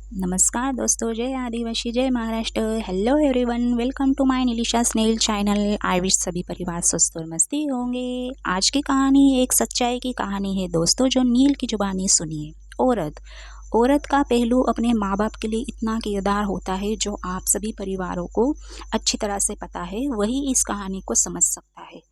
नमस्कार दोस्तों, जय आदिवासी, जय Maharashtra. Hello everyone, welcome to my Nilisha Snell channel. I wish सभी परिवार स्वस्थ और मस्ती होंगे। आज की कहानी एक सच्चाई की कहानी है दोस्तों, जो नील की जुबानी सुनिए। औरत औरत का पहलू अपने माँ बाप के लिए इतना किरदार होता है, जो आप सभी परिवारों को अच्छी तरह से पता है, वही इस कहानी को समझ सकता है।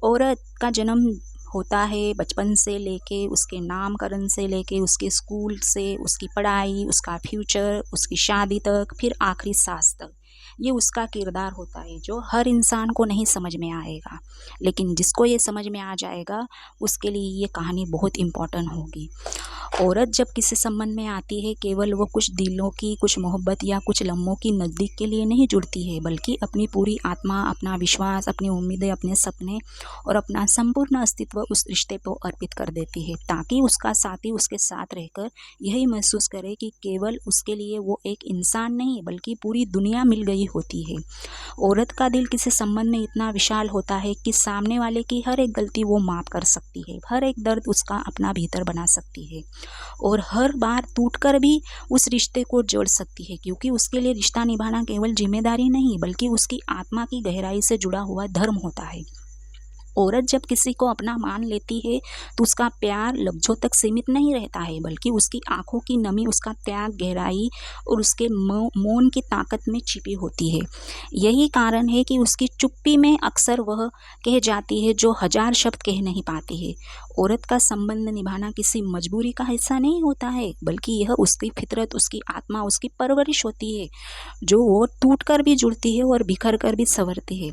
औरत का जन्म होता है बचपन से लेके उसके नामकरण से लेके उसके स्कूल से उसकी पढ़ाई, उसका फ्यूचर, उसकी शादी तक, फिर आखिरी सांस तक। ये उसका किरदार होता है जो हर इंसान को नहीं समझ में आएगा, लेकिन जिसको ये समझ में आ जाएगा उसके लिए ये कहानी बहुत इम्पोर्टेंट होगी। औरत जब किसी संबंध में आती है, केवल वो कुछ दिलों की, कुछ मोहब्बत या कुछ लम्हों की नज़दीक के लिए नहीं जुड़ती है, बल्कि अपनी पूरी आत्मा, अपना विश्वास, अपनी उम्मीदें, अपने सपने और अपना संपूर्ण अस्तित्व उस रिश्ते को अर्पित कर देती है, ताकि उसका साथी उसके साथ रहकर यही महसूस करे कि केवल उसके लिए वो एक इंसान नहीं बल्कि पूरी दुनिया मिल गई होती है। औरत का दिल किसी संबंध में इतना विशाल होता है कि सामने वाले की हर एक गलती वो माफ़ कर सकती है, हर एक दर्द उसका अपना भीतर बना सकती है और हर बार टूटकर भी उस रिश्ते को जोड़ सकती है, क्योंकि उसके लिए रिश्ता निभाना केवल जिम्मेदारी नहीं बल्कि उसकी आत्मा की गहराई से जुड़ा हुआ धर्म होता है। औरत जब किसी को अपना मान लेती है तो उसका प्यार लफ्ज़ों तक सीमित नहीं रहता है, बल्कि उसकी आंखों की नमी, उसका त्याग, गहराई और उसके मौन की ताकत में छिपी होती है। यही कारण है कि उसकी चुप्पी में अक्सर वह कह जाती है जो हजार शब्द कह नहीं पाती है। औरत का संबंध निभाना किसी मजबूरी का हिस्सा नहीं होता है, बल्कि यह उसकी फितरत, उसकी आत्मा, उसकी परवरिश होती है, जो वो टूट कर भी जुड़ती है और बिखर कर भी संवरती है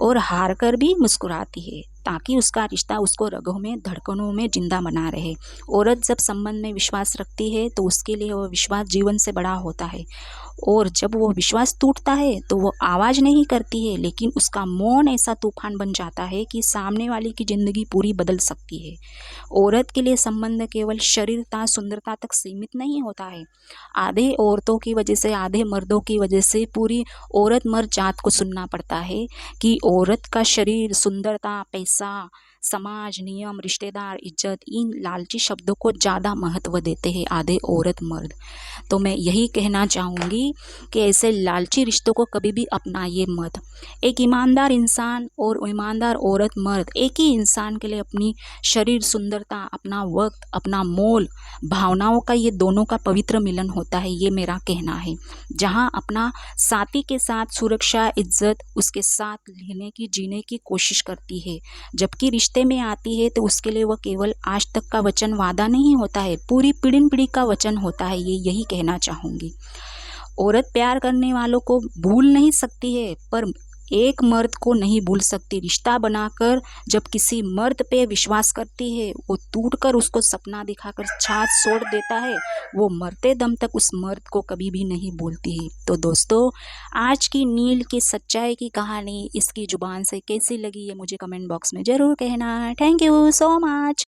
और हार कर भी मुस्कुराती है, ताकि उसका रिश्ता उसको रगों में, धड़कनों में जिंदा बना रहे। औरत जब संबंध में विश्वास रखती है तो उसके लिए वह विश्वास जीवन से बड़ा होता है, और जब वो विश्वास टूटता है तो वो आवाज़ नहीं करती है, लेकिन उसका मौन ऐसा तूफान बन जाता है कि सामने वाले की ज़िंदगी पूरी बदल सकती है। औरत के लिए संबंध केवल शरीरता, सुंदरता तक सीमित नहीं होता है। आधे औरतों की वजह से, आधे मर्दों की वजह से पूरी औरत मर्द जात को सुनना पड़ता है कि औरत का शरीर, सुंदरता, पैसा, समाज, नियम, रिश्तेदार, इज्जत, इन लालची शब्दों को ज़्यादा महत्व देते हैं आधे औरत मर्द। तो मैं यही कहना चाहूँगी कि ऐसे लालची रिश्तों को कभी भी अपनाइए मत। एक ईमानदार इंसान और ईमानदार औरत मर्द एक ही इंसान के लिए अपनी शरीर, सुंदरता, अपना वक्त, अपना मोल, भावनाओं का, ये दोनों का पवित्र मिलन होता है, ये मेरा कहना है। जहाँ अपना साथी के साथ सुरक्षा, इज्जत उसके साथ लेने की, जीने की कोशिश करती है, जबकि रिश्ते में आती है तो उसके लिए वह केवल आज तक का वचन, वादा नहीं होता है, पूरी पीढ़ी पीढ़ी का वचन होता है। ये यही कहना चाहूँगी। औरत प्यार करने वालों को भूल नहीं सकती है, पर एक मर्द को नहीं भूल सकती। रिश्ता बनाकर जब किसी मर्द पे विश्वास करती है, वो टूटकर उसको सपना दिखाकर छाछ छोड़ देता है, वो मरते दम तक उस मर्द को कभी भी नहीं भूलती है। तो दोस्तों, आज की नील की सच्चाई की कहानी इसकी जुबान से कैसी लगी, ये मुझे कमेंट बॉक्स में ज़रूर कहना। Thank you so much.